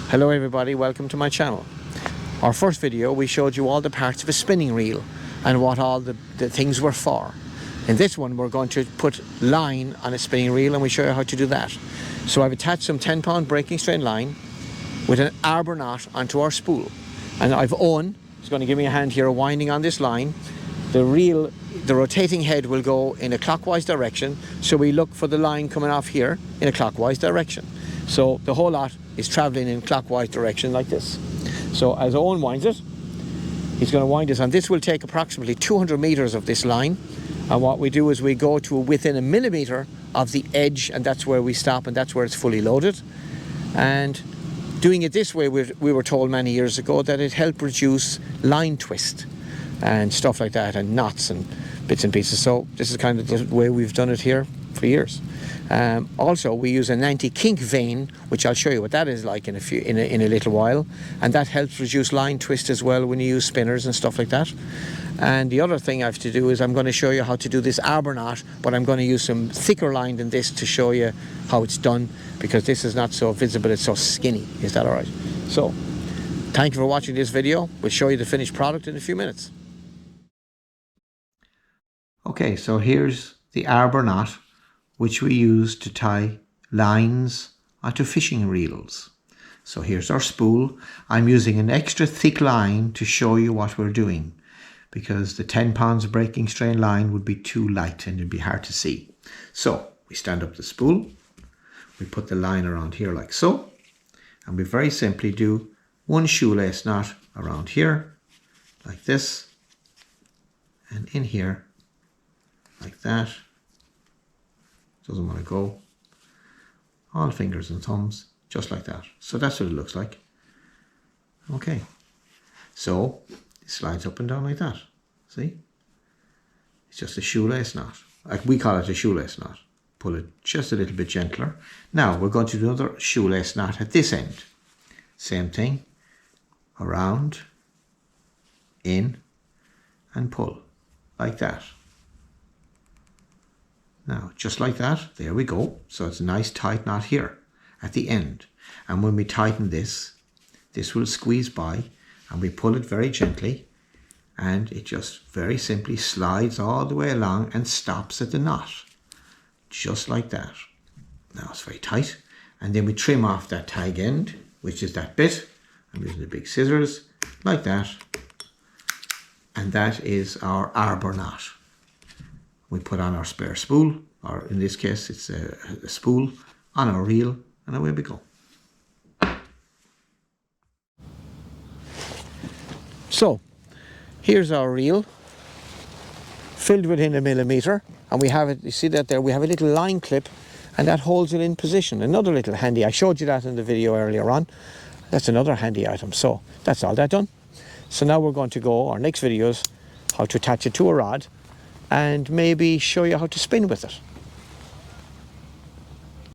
Hello everybody, welcome to my channel. Our first video we showed you all the parts of a spinning reel and what all the things were for. In this one we're going to put line on a spinning reel and we show you how to do that. So I've attached some 10-pound breaking strain line with an arbor knot onto our spool, and I've Owen is going to give me a hand here winding on this line. The rotating head will go in a clockwise direction, so we look for the line coming off here in a clockwise direction. So the whole lot is traveling in clockwise direction like this. So as Owen winds it, he's going to wind us, and this will take approximately 200 meters of this line. And what we do is we go to within a millimeter of the edge, and that's where we stop, and that's where it's fully loaded. And doing it this way, we were told many years ago that it helped reduce line twist and stuff like that, and knots and bits and pieces. So this is kind of the way we've done it here for years. Also, we use an anti-kink vane, which I'll show you what that is like in a little while, and that helps reduce line twist as well when you use spinners and stuff like that. And the other thing I have to do is I'm going to show you how to do this arbor knot, but I'm going to use some thicker line than this to show you how it's done, because this is not so visible, it's so skinny. Is that all right? So thank you for watching this video. We'll show you the finished product in a few minutes. Okay, so here's the arbor knot, which we use to tie lines onto fishing reels. So here's our spool. I'm using an extra thick line to show you what we're doing, because the 10 pounds breaking strain line would be too light and it'd be hard to see. So we stand up the spool, we put the line around here like so, and we very simply do one shoelace knot around here like this, and in here like that. Doesn't want to go. All fingers and thumbs, just like that. So that's what it looks like. Okay. So it slides up and down like that. See? It's just a shoelace knot. Like we call it a shoelace knot. Pull it just a little bit gentler. Now we're going to do another shoelace knot at this end. Same thing. Around, in, and pull. Like that. Now, just like that, there we go. So it's a nice tight knot here at the end. And when we tighten this, this will squeeze by, and we pull it very gently, and it just very simply slides all the way along and stops at the knot. Just like that. Now it's very tight. And then we trim off that tag end, which is that bit. I'm using the big scissors, like that. And that is our arbor knot. We put on our spare spool, or in this case it's a spool, on our reel, and away we go. So here's our reel, filled within a millimeter, and we have it, you see that there, we have a little line clip, and that holds it in position. Another little handy, I showed you that in the video earlier on. That's another handy item. So that's all that done. So now we're going to go, our next video is how to attach it to a rod, and maybe show you how to spin with it.